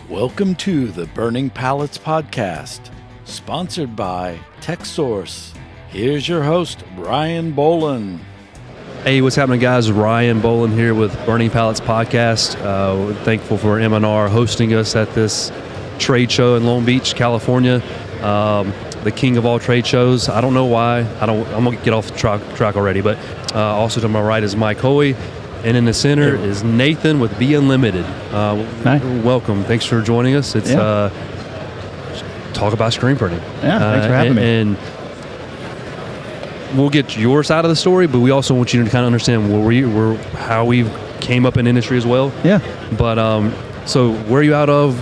Welcome to the Burning Pallets Podcast, sponsored by Texsource. Here's your host, Ryan Bolin. Hey, what's happening, guys? Ryan Bolin here with Burning Pallets Podcast. We're thankful for M&R hosting us at this trade show in Long Beach, California. The king of all trade shows. I don't know why. I'm going to get off track already, but also to my right is Mike Hoey. And in the center is Nathan with Be Unlimited. Hi. Welcome. Thanks for joining us. It's talk about screen printing. Yeah, thanks for having me. And we'll get your side of the story, but we also want you to kind of understand how we came up in industry as well. Yeah. But so where are you out of?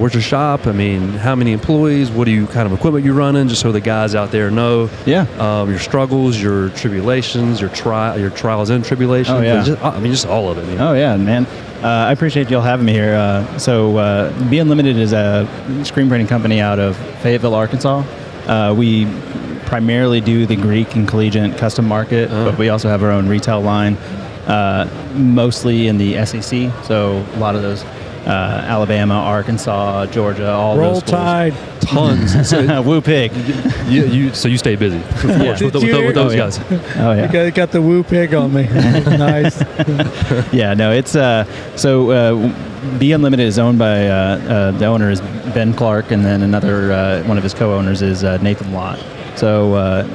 Where's your shop? I mean, how many employees? What kind of equipment you running? Just so the guys out there know. Yeah. Your struggles, your tribulations, your trials and tribulations. Oh, yeah. Just all of it. Man. Oh, yeah, man. I appreciate y'all having me here. So Be Unlimited is a screen printing company out of Fayetteville, Arkansas. We primarily do the Greek and collegiate custom market, but we also have our own retail line, mostly in the SEC. So a lot of those Alabama, Arkansas, Georgia, all Roll those schools. Tide. Tons. Woo pig. So you stay busy Yeah. with those guys. Oh, yeah. You got the woo pig on me. Nice. Yeah, no, it's so Be Unlimited is owned by the owner is Ben Clark, and then another one of his co-owners is Nathan Lott. So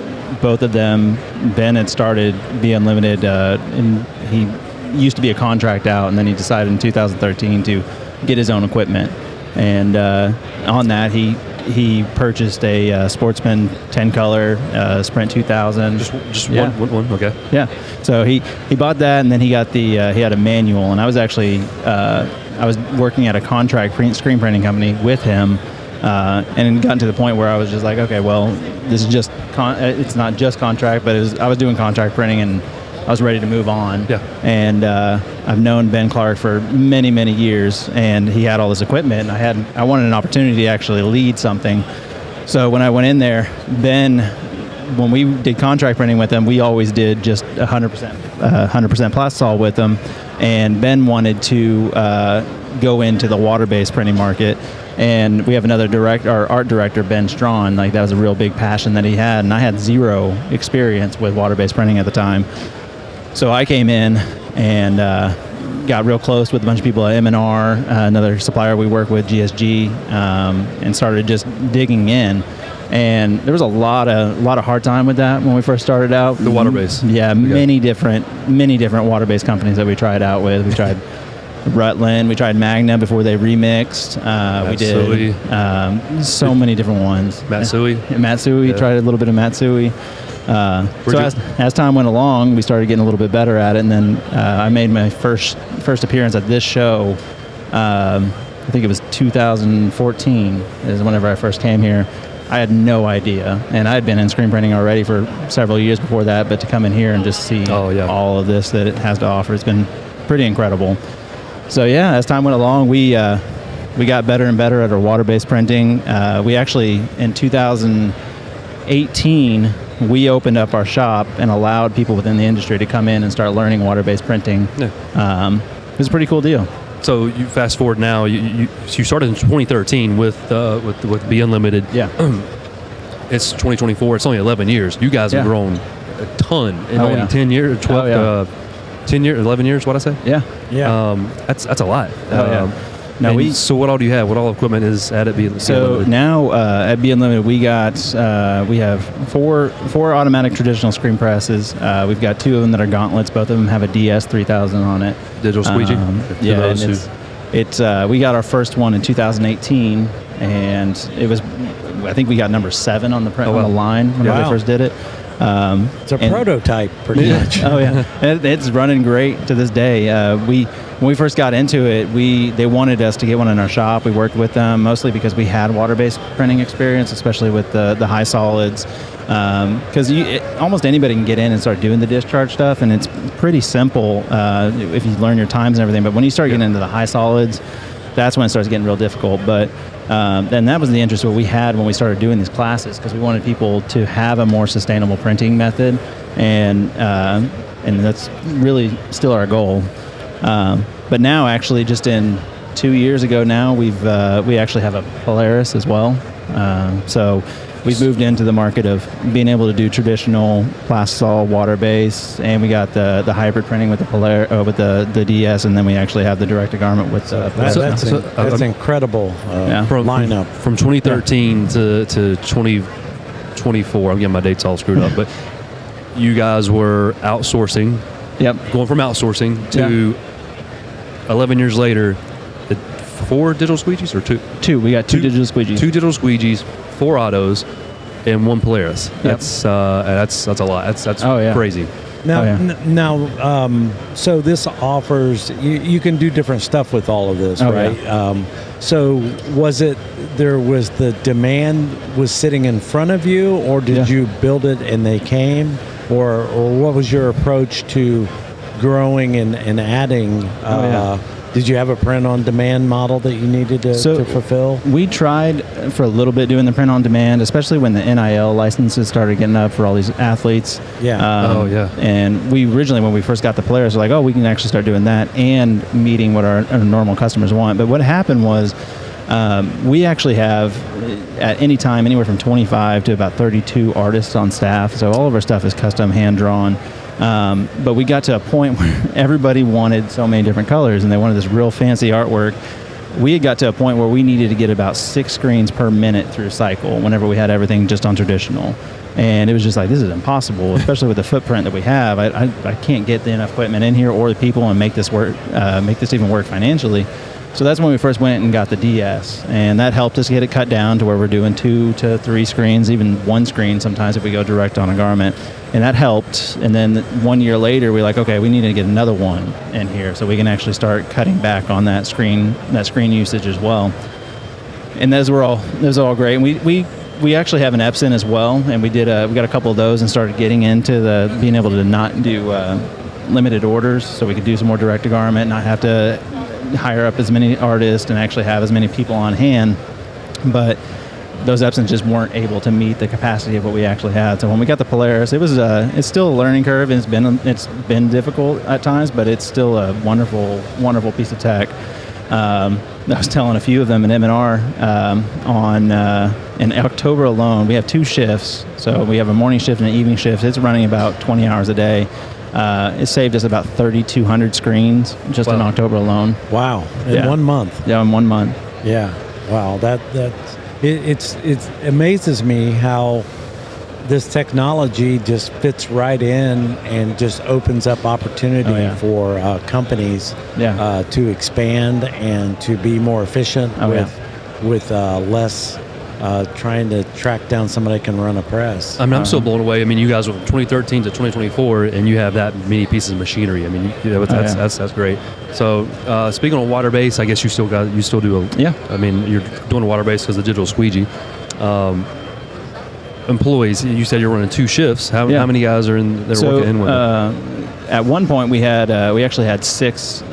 both of them, Ben had started Be Unlimited, and he used to be a contract out, and then he decided in 2013 to get his own equipment. And on that, he purchased a Sportsman 10 color Sprint 2000. Just one. Okay. Yeah. So he bought that, and then he got he had a manual, and I was actually I was working at a contract screen printing company with him, and it gotten to the point where I was just like, okay, well, this is just it's not just contract, but I was doing contract printing, and I was ready to move on. Yeah. And I've known Ben Clark for many, many years, and he had all this equipment, and I wanted an opportunity to actually lead something. So when I went in there, Ben, when we did contract printing with him, we always did just 100% plastisol with them, and Ben wanted to go into the water-based printing market. And we have another our art director, Ben Strawn. Like, that was a real big passion that he had, and I had zero experience with water-based printing at the time. So I came in and got real close with a bunch of people at M&R, another supplier we work with, GSG, and started just digging in. And there was a lot of hard time with that when we first started out. The water-based. Yeah, okay. many different water-based companies that we tried out with. We tried Rutland, we tried Magna before they remixed. We did so many different ones. Matsui, tried a little bit of Matsui. As time went along, we started getting a little bit better at it, and then I made my first appearance at this show. I think it was 2014 is whenever I first came here. I had no idea, and I had been in screen printing already for several years before that, but to come in here and just see all of this that it has to offer, it's been pretty incredible. So yeah, as time went along, we got better and better at our water-based printing. We actually, in 2018, we opened up our shop and allowed people within the industry to come in and start learning water-based printing. Yeah. It was a pretty cool deal. So you fast forward now, you started in 2013 with Be Unlimited. Yeah. It's 2024. It's only 11 years. You guys have grown a ton in only 10 years, 10 years, 11 years. What'd I say? Yeah. Yeah. That's a lot. So what all do you have? What all equipment is at Be Unlimited? So now at Be Unlimited, we have four automatic traditional screen presses. We've got two of them that are gauntlets. Both of them have a DS 3000 on it. Digital squeegee. We got our first one in 2018, and it was, I think we got number 7 on the print on the line when they first did it. It's a prototype, pretty much. Oh yeah, it's running great to this day. When we first got into it, they wanted us to get one in our shop. We worked with them mostly because we had water-based printing experience, especially with the high solids. Because almost anybody can get in and start doing the discharge stuff, and it's pretty simple if you learn your times and everything. But when you start getting into the high solids, that's when it starts getting real difficult. But then that was the interest what we had when we started doing these classes, because we wanted people to have a more sustainable printing method, and that's really still our goal. But now, actually, just in 2 years ago now, we actually have a Polaris as well. So we've moved into the market of being able to do traditional plastisol water base, and we got the hybrid printing with the with the DS, and then we actually have the direct to garment with the that's incredible lineup from 2013 to 2024. I'm getting my dates all screwed up, but you guys were outsourcing. Yep. Going from outsourcing to 11 years later, 4 digital squeegees or 2? 2. We got 2 digital squeegees. 2 digital squeegees, 4 autos, and 1 Polaris. Yep. That's a lot. That's crazy. Now, so this offers you can do different stuff with all of this, right? Yeah. So was the demand was sitting in front of you, or did you build it and they came, or what was your approach to growing and adding? Did you have a print-on-demand model that you needed to fulfill? We tried for a little bit doing the print-on-demand, especially when the NIL licenses started getting up for all these athletes. Yeah. And we originally, when we first got the Polaris, were like, we can actually start doing that and meeting what our normal customers want. But what happened was we actually have, at any time, anywhere from 25 to about 32 artists on staff. So all of our stuff is custom, hand-drawn. But we got to a point where everybody wanted so many different colors, and they wanted this real fancy artwork. We had got to a point where we needed to get about 6 screens per minute through cycle whenever we had everything just on traditional. And it was just like, this is impossible, especially with the footprint that we have. I can't get enough equipment in here or the people and make this work, make this even work financially. So that's when we first went and got the DS, and that helped us get it cut down to where we're doing 2 to 3 screens, even 1 screen sometimes if we go direct on a garment, and that helped. And then 1 year later, we're like, okay, we need to get another one in here so we can actually start cutting back on that screen usage as well. And those were all great. And we actually have an Epson as well, and we got a couple of those and started getting into the being able to not do limited orders, so we could do some more direct to garment, not have to hire up as many artists and actually have as many people on hand. But those Epsons just weren't able to meet the capacity of what we actually had. So when we got the Polaris, it's still a learning curve, and it's been difficult at times, but it's still a wonderful piece of tech. I was telling a few of them in M&R in October alone, we have 2 shifts. So we have a morning shift and an evening shift. It's running about 20 hours a day. It saved us about 3,200 screens just in October alone. Wow! In 1 month. Yeah, in 1 month. Yeah. Wow. It amazes me how this technology just fits right in and just opens up opportunity for companies to expand and to be more efficient with less trying to track down somebody that can run a press. I mean, I'm so blown away. I mean, you guys went from 2013 to 2024, and you have that many pieces of machinery. I mean, that's great. So, speaking of water base, I guess you still do I mean, you're doing a water base because of the digital squeegee. Employees, you said you're running 2 shifts. How many guys are working in with it? At one point, we actually had 6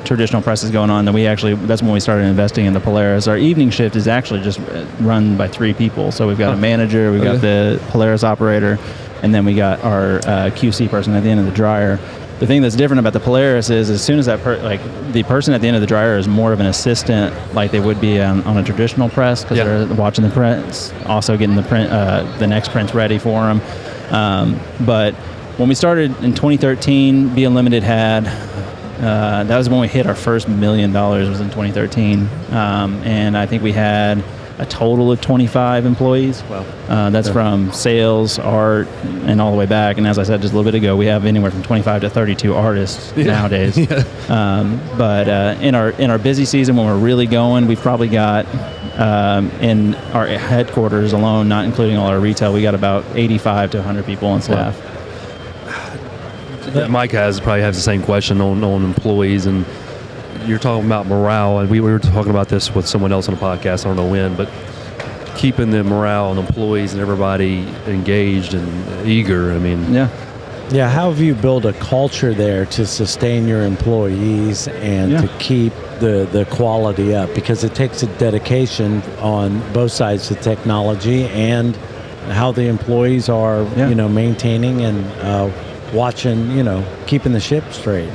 traditional presses going on. That's when we started investing in the Polaris. Our evening shift is actually just run by 3 people. So we've got a manager, we've got the Polaris operator, and then we got our QC person at the end of the dryer. The thing that's different about the Polaris is, as soon as the person at the end of the dryer is more of an assistant, like they would be on a traditional press, because they're watching the prints, also getting the next prints ready for them. But when we started in 2013, Be Unlimited had, that was when we hit our first $1 million, was in 2013. And I think we had a total of 25 employees. Wow. That's from sales, art, and all the way back. And as I said just a little bit ago, we have anywhere from 25 to 32 artists nowadays. But in our busy season, when we're really going, we've probably got, in our headquarters alone, not including all our retail, we got about 85 to 100 people on staff. Mike probably has the same question on employees, and you're talking about morale, and we were talking about this with someone else on the podcast, I don't know when, but keeping the morale and employees and everybody engaged and eager. I mean, how have you built a culture there to sustain your employees and to keep the quality up? Because it takes a dedication on both sides of technology and how the employees are maintaining and watching, keeping the ship straight.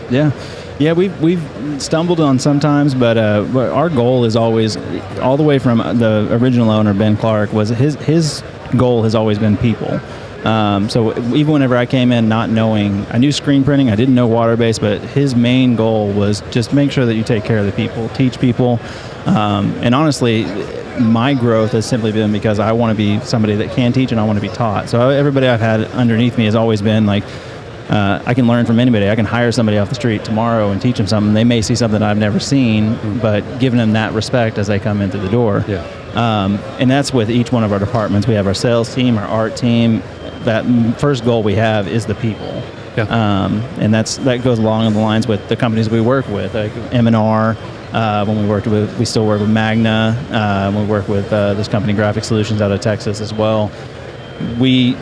Yeah, we've stumbled on sometimes, but our goal is always, all the way from the original owner, Ben Clark, was his goal has always been people. So even whenever I came in not knowing, I knew screen printing, I didn't know water-based, but his main goal was just make sure that you take care of the people, teach people. And honestly, my growth has simply been because I want to be somebody that can teach and I want to be taught. So everybody I've had underneath me has always been like, I can learn from anybody. I can hire somebody off the street tomorrow and teach them something. They may see something I've never seen, but giving them that respect as they come into the door. Yeah. And that's with each one of our departments. We have our sales team, our art team. That first goal we have is the people. Yeah. And that goes along the lines with the companies we work with, like M&R. We still work with Magna. We work with this company, Graphic Solutions, out of Texas as well. We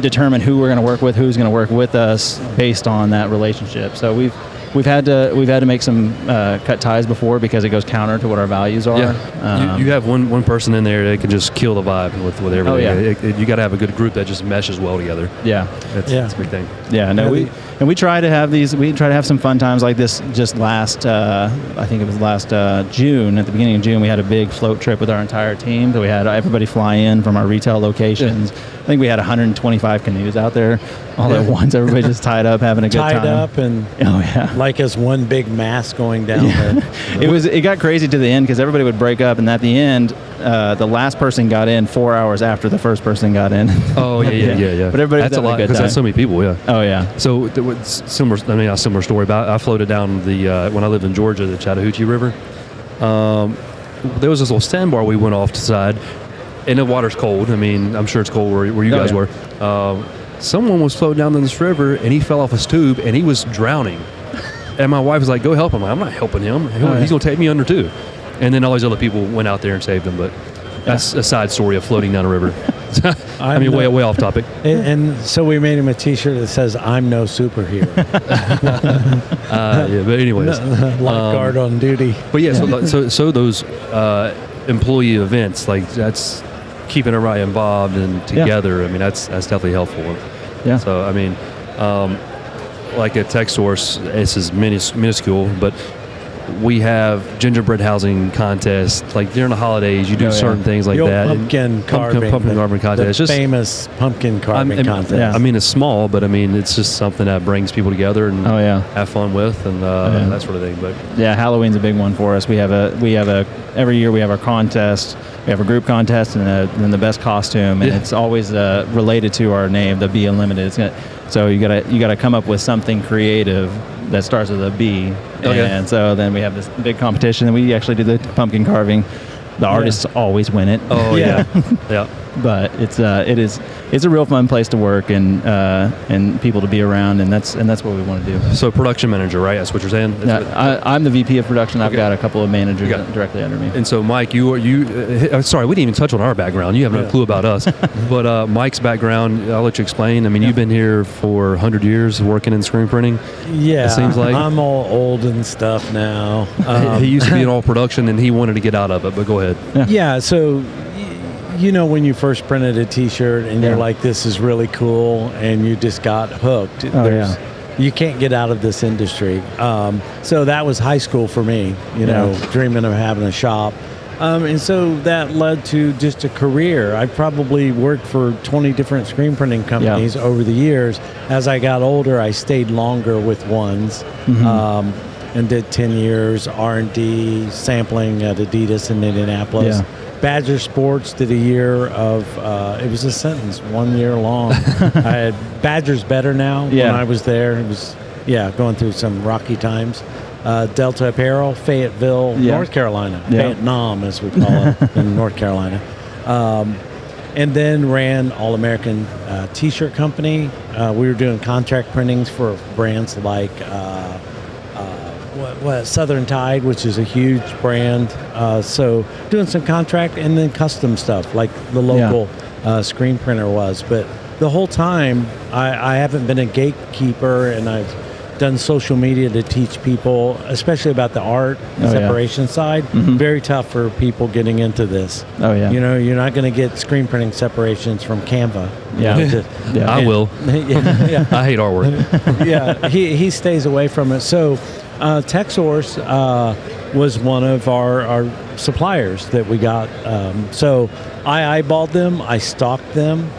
determine who we're going to work with, who's going to work with us based on that relationship. So we've had to make some cut ties before because it goes counter to what our values are. Yeah. You have one person in there that can just kill the vibe with everything. Oh, yeah. You got to have a good group that just meshes well together. Yeah, that's a big thing. Yeah, no, we try to have these. We try to have some fun times like this. Just last, I think it was last June. At the beginning of June, we had a big float trip with our entire team. So we had everybody fly in from our retail locations. Yeah. I think we had 125 canoes out there all at once. Everybody just tied up, having a good time. Tied up and like as one big mass going down. It got crazy to the end because everybody would break up, and at the end, the last person got in 4 hours after the first person got in. Oh yeah. But everybody that's a lot because that's so many people. Yeah. Oh yeah. So a similar story about. I floated down when I lived in Georgia, the Chattahoochee River. There was this little sandbar we went off to the side, and the water's cold. I mean, I'm sure it's cold where you guys were. Someone was floating down this river, and he fell off his tube, and he was drowning. And my wife was like, "Go help him." I'm not helping him. He's going to take me under too. And then all these other people went out there and saved him. But that's a side story of floating down a river. I mean, way off topic. And so we made him a T-shirt that says, "I'm no superhero." But anyways, lifeguard on duty. But so those employee events, like that's keeping everybody involved and together. I mean, that's definitely helpful. Yeah. So I mean, like at Texsource, this is minuscule, but we have gingerbread housing contests. Like during the holidays, you do certain things like that. Pumpkin carving contest. It's just famous pumpkin carving contest. I mean, it's small, but I mean, it's just something that brings people together and have fun with and that sort of thing. But Halloween's a big one for us. We have every year we have our contest. We have a group contest and then the best costume, and it's always related to our name, the B Unlimited. So you gotta come up with something creative that starts with a B. And so then we have this big competition, and we actually do the pumpkin carving. The artists always win it. Oh yeah. Yeah. But it's a real fun place to work and people to be around, and that's what we want to do. So production manager, right? That's what you're saying. I'm the VP of production. I've got a couple of managers directly under me. And so Mike, sorry, we didn't even touch on our background. You have no clue about us. But Mike's background, I'll let you explain. I mean, you've been here for 100 years working in screen printing. Yeah, it seems like I'm all old and stuff now. He used to be in all production, and he wanted to get out of it. But go ahead. Yeah. So. You know, when you first printed a T-shirt and you're like, this is really cool, and you just got hooked. You can't get out of this industry. So that was high school for me, dreaming of having a shop. And so that led to just a career. I probably worked for 20 different screen printing companies over the years. As I got older, I stayed longer with ones and did 10 years R&D sampling at Adidas in Indianapolis. Yeah. Badger Sports did a year of, it was a sentence, 1 year long. I had Badger's better now when I was there. It was, going through some rocky times. Delta Apparel, Fayetteville, North Carolina. Vietnam, as we call it, in North Carolina. And then ran All-American T-shirt company. We were doing contract printings for brands like Southern Tide, which is a huge brand. So doing some contract and then custom stuff like the local screen printer was. But the whole time, I haven't been a gatekeeper, and I've done social media to teach people, especially about the art separation side. Very tough for people getting into this. You're not going to get screen printing separations from Canva. I will. I hate artwork. He stays away from it. So Texsource was one of our suppliers that we got. So I eyeballed them. I stalked them.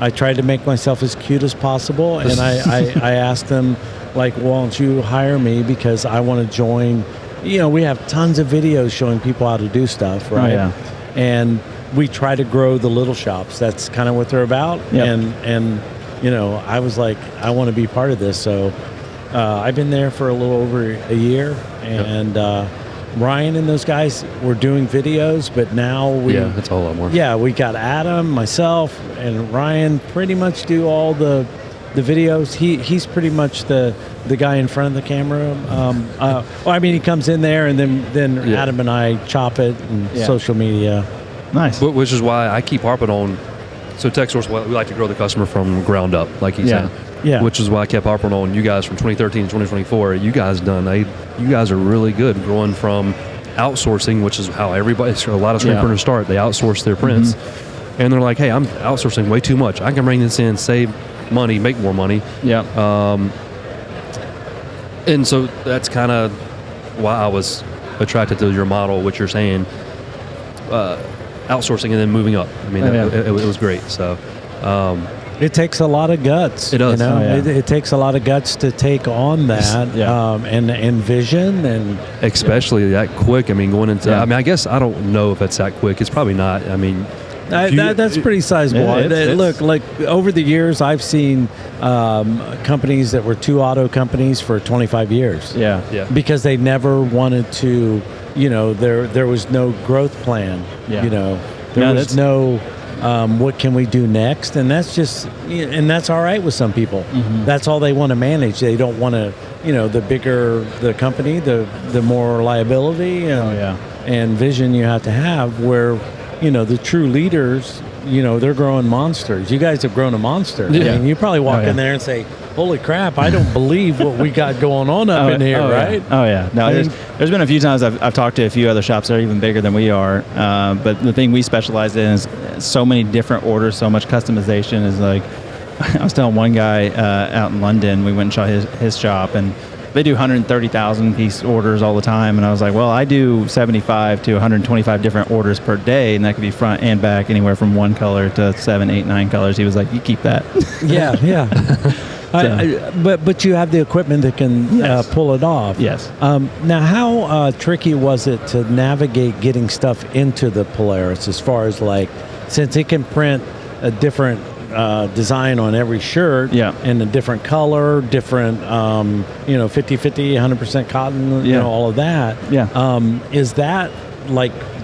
I tried to make myself as cute as possible, and I asked them, like, why don't you hire me because I want to join. We have tons of videos showing people how to do stuff, right? Oh, yeah. And we try to grow the little shops. That's kind of what they're about. Yep. And I was like, I want to be part of this. So I've been there for a little over a year, and Ryan and those guys were doing videos, but now it's a whole lot more. Yeah, we got Adam, myself, and Ryan pretty much do all the videos. He's pretty much the guy in front of the camera. He comes in there, and then Adam and I chop it and social media. Nice. Which is why I keep harping on. So Texsource, we like to grow the customer from ground up, like he said. Yeah. Which is why I kept harping on you guys from 2013 to 2024. You guys are really good growing from outsourcing, which is how a lot of screen printers start. They outsource their prints, and they're like, "Hey, I'm outsourcing way too much. I can bring this in, save money, make more money." Yeah. And so that's kind of why I was attracted to your model, which you're saying, outsourcing and then moving up. I mean, it was great. So. It takes a lot of guts. It does. It takes a lot of guts to take on that, and vision, and especially that quick. I mean, going into. I mean, I guess I don't know if it's that quick. It's probably not. I mean, that's pretty sizable. Look, like over the years, I've seen companies that were two auto companies for 25 years. Yeah. Because they never wanted to. There was no growth plan. Yeah. There was no. What can we do next? And that's just, and that's all right with some people. Mm-hmm. That's all they want to manage. They don't want to, the bigger the company, the more liability and vision you have to have. Where, the true leaders, they're growing monsters. You guys have grown a monster. Yeah. I mean, you probably walk in there and say, "Holy crap! I don't believe what we got going on up in here." Right? Yeah. Oh yeah. No, there's been a few times I've talked to a few other shops that are even bigger than we are. But the thing we specialize in is so many different orders, so much customization. Is like I was telling one guy out in London, we went and shot his shop, and they do 130,000 piece orders all the time. And I was like, well, I do 75 to 125 different orders per day, and that could be front and back, anywhere from one color to 7, 8, 9 colors. He was like, you keep that. Yeah. But you have the equipment that can pull it off. Yes. Now, how tricky was it to navigate getting stuff into the Polaris, as far as since it can print a different design on every shirt, and a different color, different 50-50, 100% cotton, all of that. Is that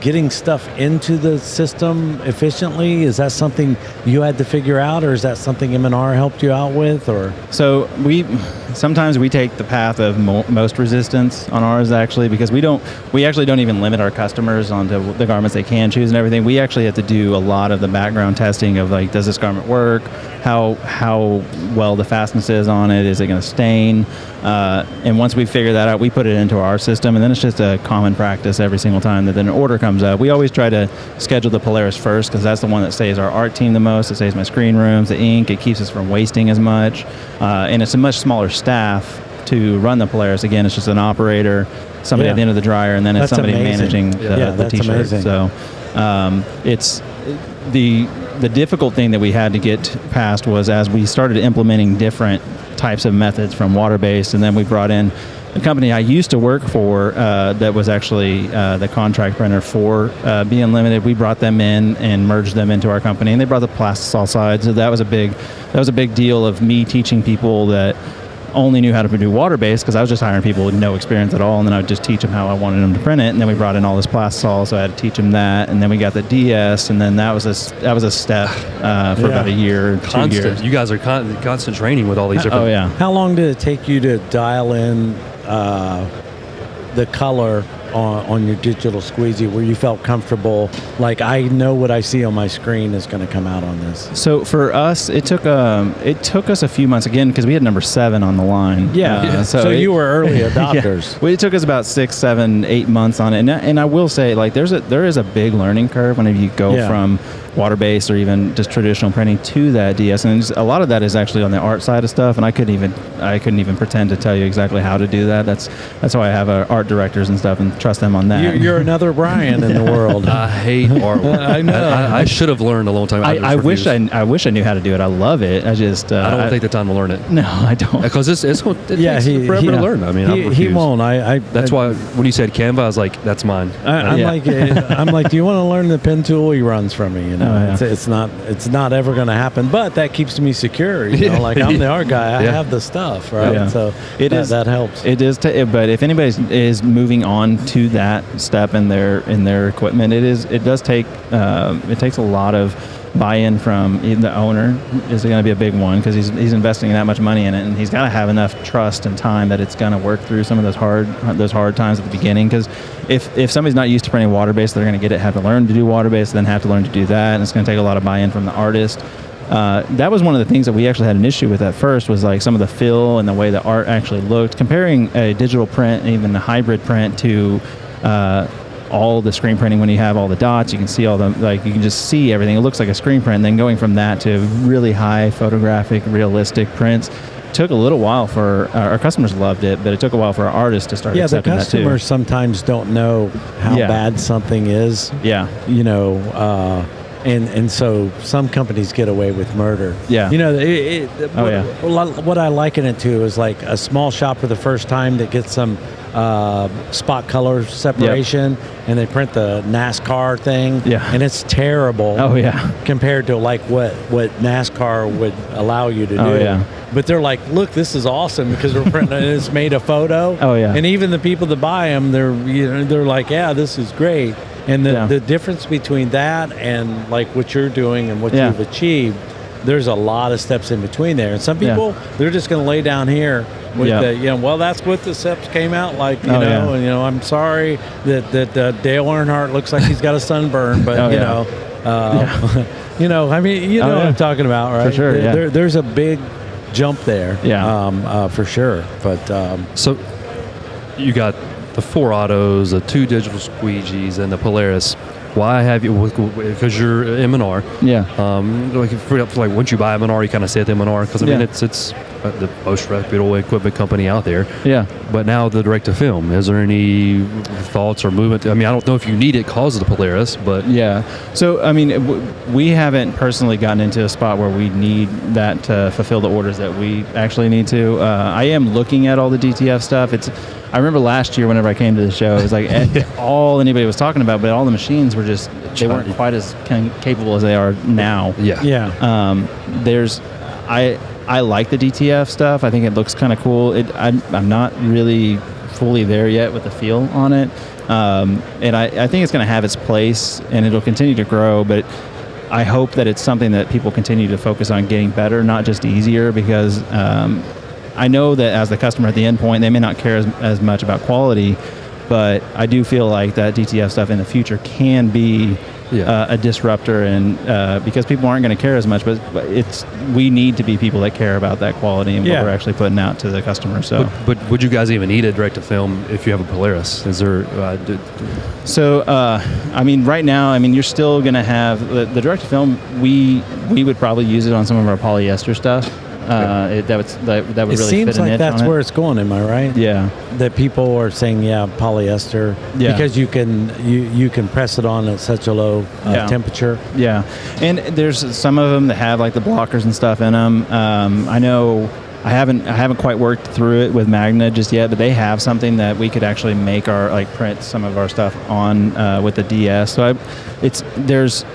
getting stuff into the system efficiently? Is that something you had to figure out, or is that something M&R helped you out with? Or so sometimes we take the path of most resistance on ours, actually, because we actually don't even limit our customers onto the garments they can choose and everything. We actually have to do a lot of the background testing of does this garment work? How well the fastness is on it? Is it going to stain? And once we figure that out, we put it into our system, and then it's just a common practice every single time that an order comes up. We always try to schedule the Polaris first, because that's the one that saves our art team the most. It saves my screen rooms, the ink. It keeps us from wasting as much, and it's a much smaller staff to run the Polaris. Again, it's just an operator, somebody at the end of the dryer, and then it's somebody managing the t-shirt. Amazing. So it's the difficult thing that we had to get past was as we started implementing different types of methods from water-based, and then we brought in the company I used to work for that was actually the contract printer for B Unlimited. We brought them in and merged them into our company, and they brought the plastisol side. So that was a big deal of me teaching people that only knew how to do water-based, because I was just hiring people with no experience at all, and then I would just teach them how I wanted them to print it. And then we brought in all this plastisol, so I had to teach them that. And then we got the DS, and then that was a step for about a year, 2 years. You guys are constant training with all these different. Oh yeah. How long did it take you to dial in the color on your digital squeegee, where you felt comfortable, I know what I see on my screen is going to come out on this? So for us, it took us a few months, again, because we had number 7 on the line. So you were early adopters. Well, it took us about 6, 7, 8 months on it, and I will say, there is a big learning curve whenever you go from water-based or even just traditional printing to that DS. And a lot of that is actually on the art side of stuff, and I couldn't even pretend to tell you exactly how to do that. That's why I have art directors and stuff and trust them on that. You're another Brian in the world. I hate artwork. I know. I should have learned a long time ago. I wish I knew how to do it. I love it. I just I don't take the time to learn it. No, I don't. Because it takes forever to learn. I mean, he won't. That's why when you said Canva, I was like, that's mine. I'm like, do you want to learn the pen tool? He runs from me. You know, it's not ever going to happen. But that keeps me secure. You know, like I'm the art guy. I have the stuff, right? Yeah. So that helps. It is. But if anybody is moving on to that step in their equipment, it does take it takes a lot of buy-in from the owner. Is going to be a big one because he's investing that much money in it, and he's got to have enough trust and time that it's going to work through some of those hard times at the beginning. Because if somebody's not used to printing water-based, they're going to have to learn to do water-based, then have to learn to do that, and it's going to take a lot of buy-in from the artist. That was one of the things that we actually had an issue with at first, was like some of the fill and the way the art actually looked. Comparing a digital print and even a hybrid print to all the screen printing, when you have all the dots, you can see all the, like, you can just see everything. It looks like a screen print. And then going from that to really high photographic, realistic prints took a little while for our customers. Loved it, but it took a while for our artists to start accepting that too. Yeah, the customers sometimes don't know how bad something is. Yeah. You know, and so some companies get away with murder. Yeah. You know, what I liken it to is like a small shop for the first time that gets some spot color separation, and they print the NASCAR thing, and it's terrible. Oh yeah, compared to like what NASCAR would allow you to do. Oh yeah. But they're like, look, this is awesome because we're printing and it's made a photo. Oh yeah. And even the people that buy them, they're like, yeah, this is great. And the difference between that and like what you're doing and what you've achieved, there's a lot of steps in between there. And some people, they're just going to lay down here with well, that's what the steps came out like, you know, and, you know, I'm sorry that Dale Earnhardt looks like he's got a sunburn, but, you know, I mean, you know what I'm talking about, right? For sure, there's a big jump there, for sure. But so you got the 4 autos, the 2 digital squeegees, and the Polaris. Why have you? Because you're M&R. Yeah. Like once you buy M&R, you kind of stay at M&R because I mean it's the most reputable equipment company out there. Yeah. But now the direct to film. Is there any thoughts or movement? I mean, I don't know if you need it because of the Polaris, but So I mean, we haven't personally gotten into a spot where we need that to fulfill the orders that we actually need to. I am looking at all the DTF stuff. I remember last year whenever I came to the show, it was like all anybody was talking about, but all the machines were just, they weren't quite as capable as they are now. Yeah. I like the DTF stuff. I think it looks kind of cool. I'm not really fully there yet with the feel on it. And I think it's going to have its place and it'll continue to grow, but I hope that it's something that people continue to focus on getting better, not just easier, because I know that as the customer at the end point, they may not care as much about quality, but I do feel like that DTF stuff in the future can be a disruptor, and because people aren't going to care as much, but we need to be people that care about that quality and what we're actually putting out to the customer. So, but would you guys even need a direct to film if you have a Polaris? Is there? I mean, right now, I mean, you're still going to have the direct to film. We would probably use it on some of our polyester stuff. That would really fit a niche. It seems like that's where it's going. Am I right? Yeah. That people are saying, polyester, because you can press it on at such a low temperature. Yeah, and there's some of them that have like the blockers and stuff in them. I know I haven't quite worked through it with Magna just yet, but they have something that we could actually make print some of our stuff on with the DS. So there's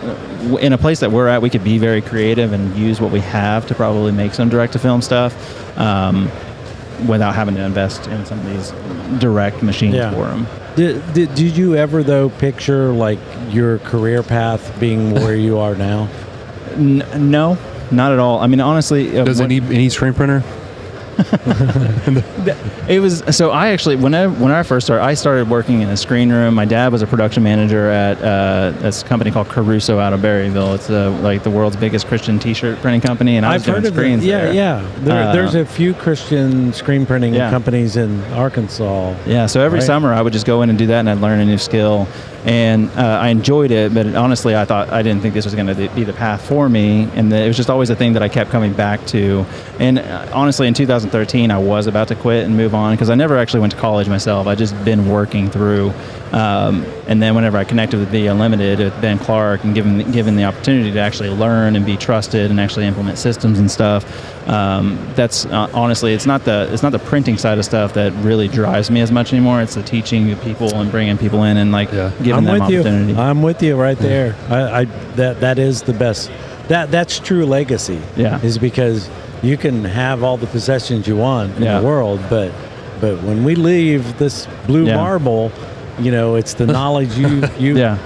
in a place that we're at, we could be very creative and use what we have to probably make some direct-to-film stuff without having to invest in some of these direct machines for them. Did you ever, though, picture like your career path being where you are now? No, not at all. I mean, honestly... Does it need any screen printer? It was so. I actually, when I first started, I started working in a screen room. My dad was a production manager at this company called Caruso out of Berryville. It's like the world's biggest Christian T-shirt printing company, and I've heard of screens. There's a few Christian screen printing companies in Arkansas. Yeah, so every summer I would just go in and do that, and I'd learn a new skill. And I enjoyed it, but honestly, I didn't think this was going to be the path for me, and it was just always a thing that I kept coming back to. And honestly, in 2013, I was about to quit and move on because I never actually went to college myself. I just been working through, and then whenever I connected with the Unlimited, with Ben Clark, and given the opportunity to actually learn and be trusted and actually implement systems and stuff, that's honestly, it's not the printing side of stuff that really drives me as much anymore. It's the teaching people and bringing people in and giving them opportunity. I'm with you right there. That is the best. That's true legacy. Yeah. Is because you can have all the possessions you want in the world, but when we leave this blue marble, it's the knowledge you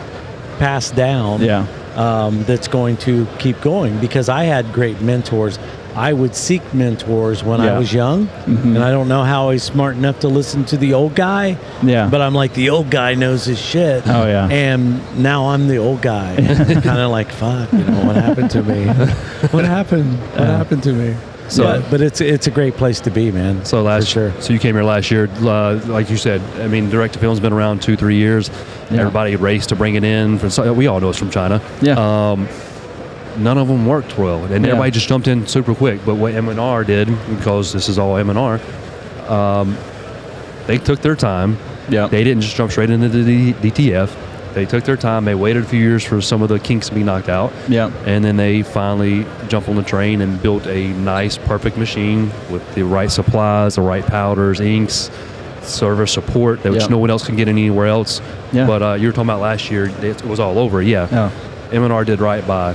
pass down that's going to keep going. Because I had great mentors. I would seek mentors when I was young, and I don't know how I was smart enough to listen to the old guy. Yeah. But I'm like, the old guy knows his shit. Oh yeah. And now I'm the old guy. Kind of like, fuck, what happened to me? What happened? What happened to me? So, but it's a great place to be, man. So so you came here last year, like you said. I mean, direct to film's been around 2-3 years. Yeah. Everybody raced to bring it in. We all know it's from China. Yeah. None of them worked well, and everybody just jumped in super quick. But what M&R did, because this is all M&R, they took their time. Yeah. They didn't just jump straight into the DTF. They took their time. They waited a few years for some of the kinks to be knocked out. Yeah. And then they finally jumped on the train and built a nice, perfect machine with the right supplies, the right powders, inks, service support, which no one else can get anywhere else. Yeah. But you were talking about last year, it was all over. Yeah. M&R did right by.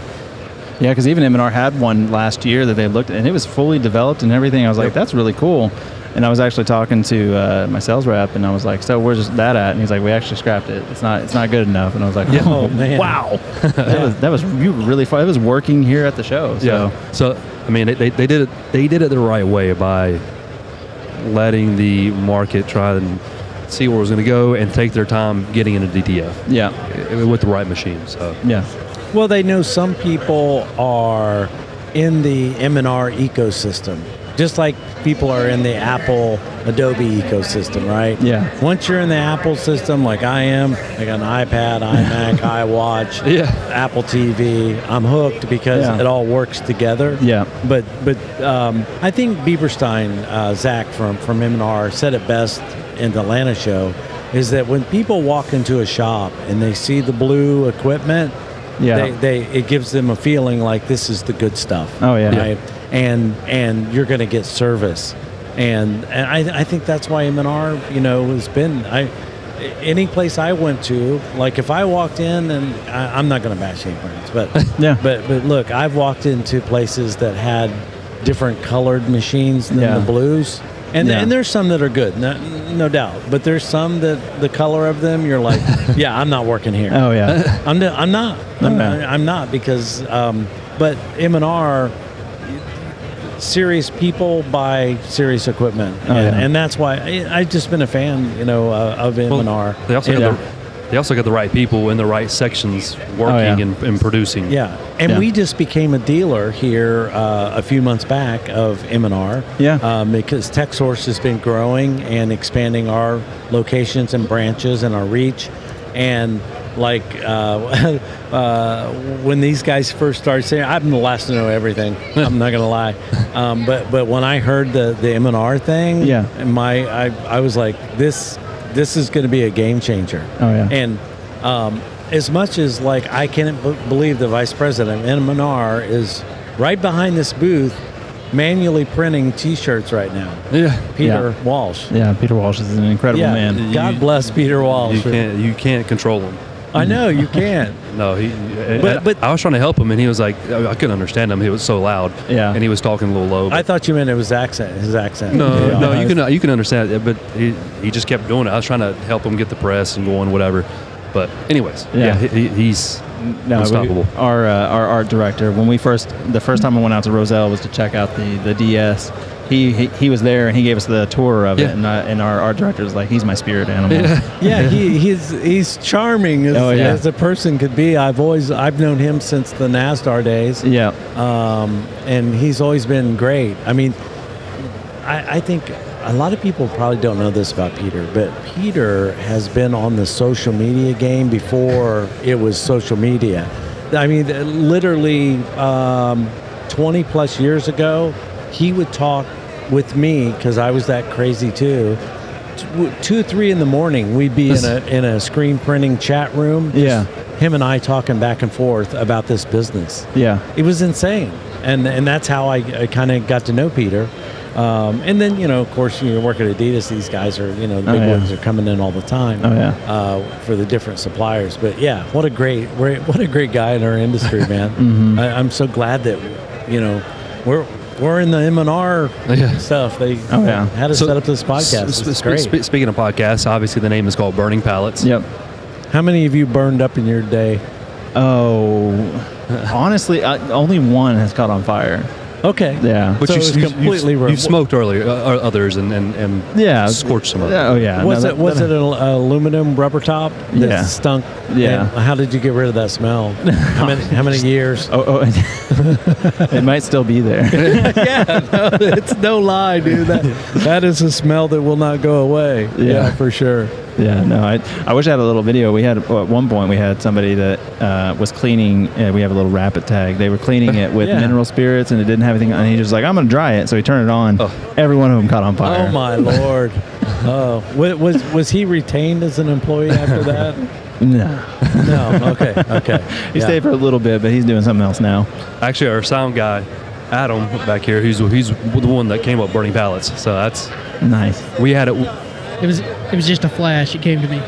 Yeah, because even M&R had one last year that they looked at, and it was fully developed and everything. I was like, that's really cool. And I was actually talking to my sales rep, and I was like, so where's that at? And he's like, we actually scrapped it. It's not good enough. And I was like, oh man, wow. that was you really fun. It was working here at the show. So. Yeah. So I mean, they did it the right way by letting the market try and see where it was going to go and take their time getting into DTF. Yeah. With the right machine. So yeah. Well, they know some people are in the M&R ecosystem, just like people are in the Apple Adobe ecosystem, right? Yeah. Once you're in the Apple system, like I am, I got an iPad, iMac, iWatch, Apple TV, I'm hooked because it all works together. Yeah. But I think Bieberstein, Zach from M&R, said it best in the Atlanta show, is that when people walk into a shop and they see the blue equipment, it gives them a feeling like this is the good stuff. Oh yeah. Right? And you're going to get service, and I think that's why M&R has been. Any place I went to, like if I walked in, and I'm not going to bash any brands, but but look, I've walked into places that had different colored machines than the blues. And there's some that are good, no doubt. But there's some that the color of them, you're like, yeah, I'm not working here. Oh yeah, I'm not because, but M&R, serious people buy serious equipment, and that's why I've just been a fan, of M&R. Well, they also got the right people in the right sections working and producing. Yeah, and we just became a dealer here a few months back of M&R. Yeah. Because Texsource has been growing and expanding our locations and branches and our reach. And like when these guys first started saying, I'm the last to know everything. I'm not going to lie. But when I heard the M&R thing, I was like, this is going to be a game changer. Oh yeah. And as much as like I can't believe the vice president of M&R is right behind this booth, manually printing T-shirts right now. Yeah. Peter Walsh. Yeah, Peter Walsh is an incredible man. God bless Peter Walsh. You can't control him. I know you can't. No, but I was trying to help him, and he was like, I couldn't understand him. He was so loud. Yeah. And he was talking a little low. I thought you meant it was his accent. No, you can understand it, but he just kept doing it. I was trying to help him get the press and going, whatever. But anyways, he's unstoppable. Our art director, when the first time I went out to Roselle was to check out the DS. He was there and he gave us the tour of it, and our art director was like, he's my spirit animal. He's charming as a person could be. I've known him since the NASDAR days. Yeah. And he's always been great. I mean, I think a lot of people probably don't know this about Peter, but Peter has been on the social media game before it was social media. I mean, literally 20 plus years ago, he would talk with me because I was that crazy too. 2, 3 in the morning, we'd be in a screen printing chat room. Yeah. Him and I talking back and forth about this business. Yeah. It was insane. And that's how I kind of got to know Peter. And then, you know, of course, you work at Adidas. These guys are, you know, the big ones are coming in all the time. Oh, yeah. For the different suppliers. But yeah, what a great guy in our industry, man. Mm-hmm. I'm so glad that, you know, we're in the M&R stuff. They had us set up this podcast. It's great. Speaking of podcasts, obviously the name is called Burning Pallets. Yep. How many of you burned up in your day? Oh, honestly, only one has caught on fire. Okay. Yeah. But So you, it was you, completely you smoked earlier, others, and Yeah. scorched some others. Oh, yeah. Was it an aluminum rubber top that Yeah. stunk? Yeah. And how did you get rid of that smell? How many years? Oh, it might still be there. Yeah, no, it's no lie, dude. That is a smell that will not go away. Yeah, for sure. Yeah, no, I wish I had a little video. We had, at one point, we had somebody that was cleaning, we have a little rapid tag. They were cleaning it with mineral spirits, and it didn't have anything, and he was like, I'm going to dry it. So he turned it on. Oh. Every one of them caught on fire. Oh, my Lord. Oh, was he retained as an employee after that? No. Okay. He stayed for a little bit, but he's doing something else now. Actually, our sound guy, Adam, back here, he's the one that came up burning pallets. So that's Nice. we had it. It was just a flash. It came to me.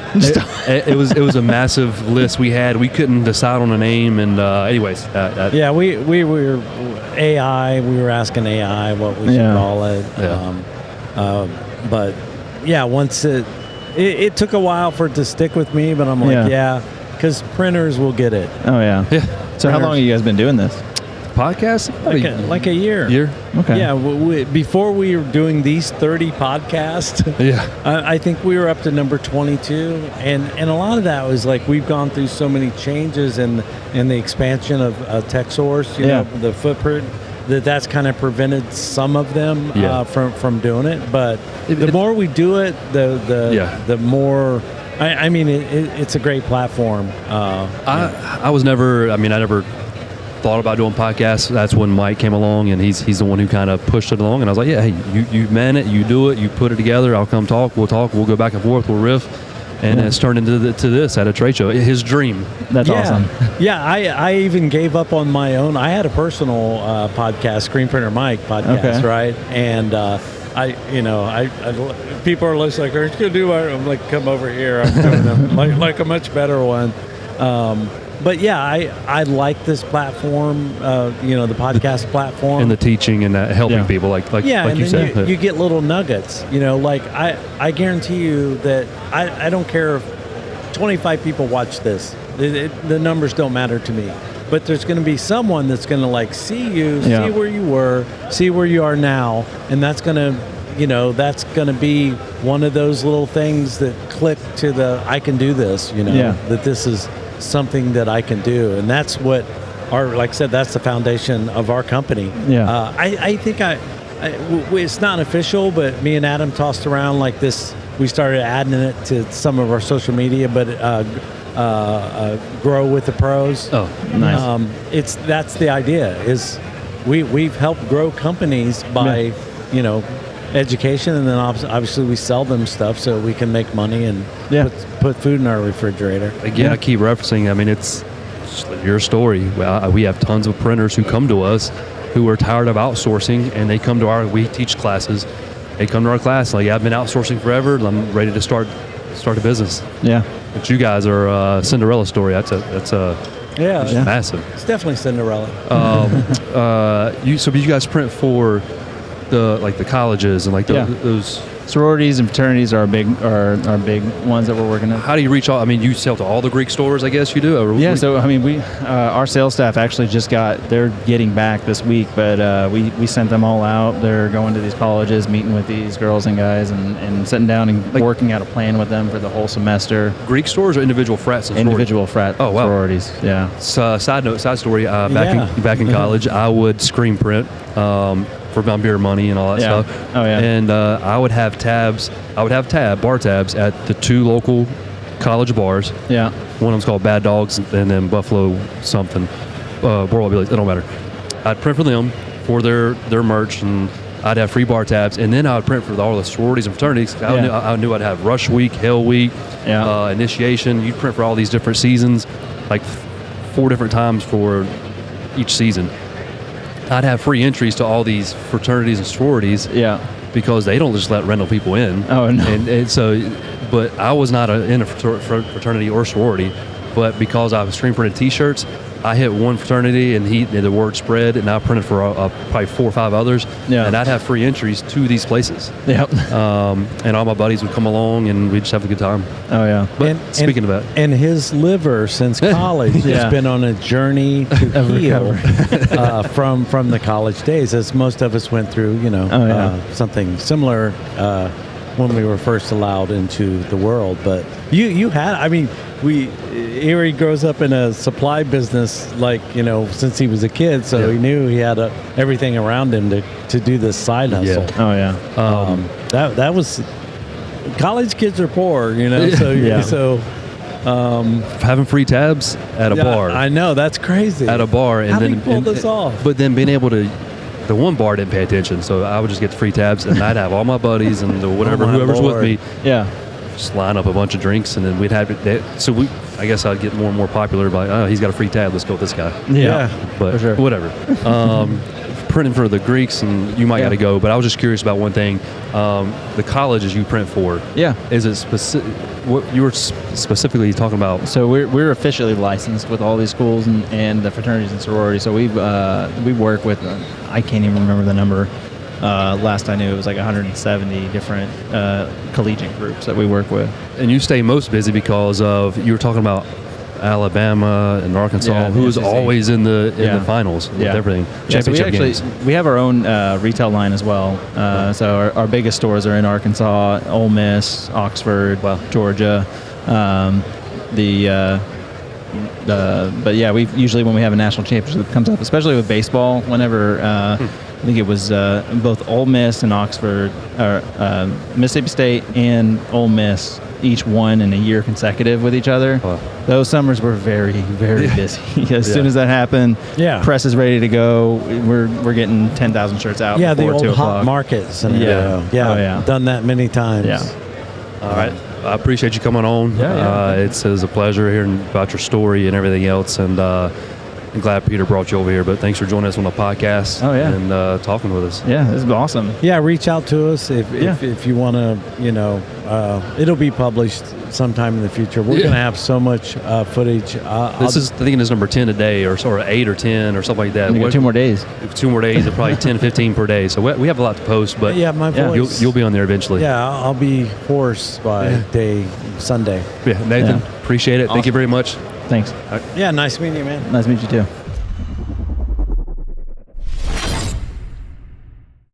It was a massive list we had. We couldn't decide on a name, and anyways. Yeah, we were AI. We were asking AI what we should call it. Yeah. But yeah, once it took a while for it to stick with me, but I'm like, because printers will get it. Oh, yeah. Yeah. So how long have you guys been doing this? Podcast? Like a year. Okay. Yeah, before we were doing these 30 podcasts, I think we were up to number 22, and a lot of that was like we've gone through so many changes in the expansion of Texsource, you know, the footprint, that's kind of prevented some of them from doing it. But the more we do it, the more. I mean, it's a great platform. I never thought about doing podcasts. That's when Mike came along, and he's the one who kind of pushed it along. And I was like, yeah, hey, you man it, you do it, you put it together. I'll come talk, we'll go back and forth, we'll riff, and it's turned into this at a trade show. His dream. That's awesome. Yeah, I even gave up on my own. I had a personal podcast, Screen Printer Mike podcast, right? And people are like, "Are you gonna do my?" I'm like, "Come over here. I'm doing them like a much better one." But yeah, I like this platform, the podcast platform. And the teaching and helping people, like you said. You get little nuggets, like I guarantee you that I don't care if 25 people watch this. The numbers don't matter to me. But there's going to be someone that's going to see you, see where you were, see where you are now, and that's going to be one of those little things that click to I can do this, that this is something that I can do, and that's what like I said, that's the foundation of our company. I think it's not official, but me and Adam tossed around like this. We started adding it to some of our social media, but grow with the pros. Oh, nice. That's the idea. Is we've helped grow companies by education, and then obviously we sell them stuff so we can make money and put food in our refrigerator. Again, I keep referencing, it's your story. We have tons of printers who come to us who are tired of outsourcing, and they come to we teach classes. They come to our class like, I've been outsourcing forever, and I'm ready to start a business. Yeah. But you guys are a Cinderella story. That's massive. It's definitely Cinderella. So you guys print for the colleges and those sororities and fraternities are big ones that we're working on. How do you reach all? You sell to all the Greek stores, I guess you do. So we our sales staff actually they're getting back this week, but we sent them all out. They're going to these colleges, meeting with these girls and guys, and sitting down and working out a plan with them for the whole semester. Greek stores or individual frats? Individual frat sororities. Yeah. So, side story. Back in college, I would screen print. for my beer money and all that Yeah. stuff. Oh, yeah. And I would have bar tabs at the 2 local college bars. Yeah. One of them's called Bad Dogs, and then Buffalo something, Boral Billy's. It don't matter. I'd print for them for their merch, and I'd have free bar tabs, and then I would print for all the sororities and fraternities. I knew I'd have Rush Week, Hell Week, Initiation. You'd print for all these different seasons, like 4 different times for each season. I'd have free entries to all these fraternities and sororities. Yeah. Because they don't just let random people in. Oh, no. And so, but I was not in a fraternity or sorority, but because I was screen printed T-shirts, I hit one fraternity and the word spread, and I printed for probably 4 or 5 others. Yeah. And I'd have free entries to these places. Yep. And all my buddies would come along, and we'd just have a good time. Oh, yeah. But speaking of that, and his liver since college has been on a journey to heal from the college days, as most of us went through. Something similar when we were first allowed into the world. But you had, I mean, Erie grows up in a supply business, since he was a kid, so he knew he had everything around him to do this side hustle. Oh, yeah. That was, college kids are poor, so having free tabs at a bar. I know, that's crazy. At a bar. And How then do you pull this off? But then being able to, the one bar didn't pay attention, so I would just get the free tabs, and I'd have all my buddies and whoever's with me. Yeah. Just line up a bunch of drinks, and then we'd have it. I guess I'd get more and more popular by, he's got a free tab, let's go with this guy. Yeah. But for sure. whatever. Printing for the Greeks, and you might got to go, but I was just curious about one thing. The colleges you print for. Yeah. Is it specific? What you were specifically talking about? So we're officially licensed with all these schools and the fraternities and sororities. So we work with, I can't even remember the number. Last I knew, it was like 170 different collegiate groups that we work with. And you stay most busy because of, you were talking about Alabama and Arkansas, who is always in the finals with everything. Yeah, so we have our own retail line as well. So our biggest stores are in Arkansas, Ole Miss, Oxford, Georgia. But yeah, we usually, when we have a national championship that comes up, especially with baseball, whenever I think it was both Ole Miss and Oxford, or Mississippi State and Ole Miss, each won in a year consecutive with each other. Those summers were very, very busy. As soon as that happened, press is ready to go. We're getting 10,000 shirts out. Yeah, the before old 2 o'clock. hot markets. And done that many times. Yeah. All right. I appreciate you coming on. It's a pleasure hearing about your story and everything else, and I'm glad Peter brought you over here, but thanks for joining us on the podcast and talking with us. Yeah, this is awesome. Yeah, reach out to us if you want to, it'll be published sometime in the future. We're going to have so much footage. I think it's number 10 a day, or 8 or 10 or something like that. 2 more days. 2 more days, probably 10, 15 per day. So we have a lot to post, but my voice. You'll be on there eventually. Yeah, I'll be hoarse by Sunday. Yeah, Nathan, appreciate it. Awesome. Thank you very much. Thanks. Yeah, nice meeting you, man. Nice to meet you too.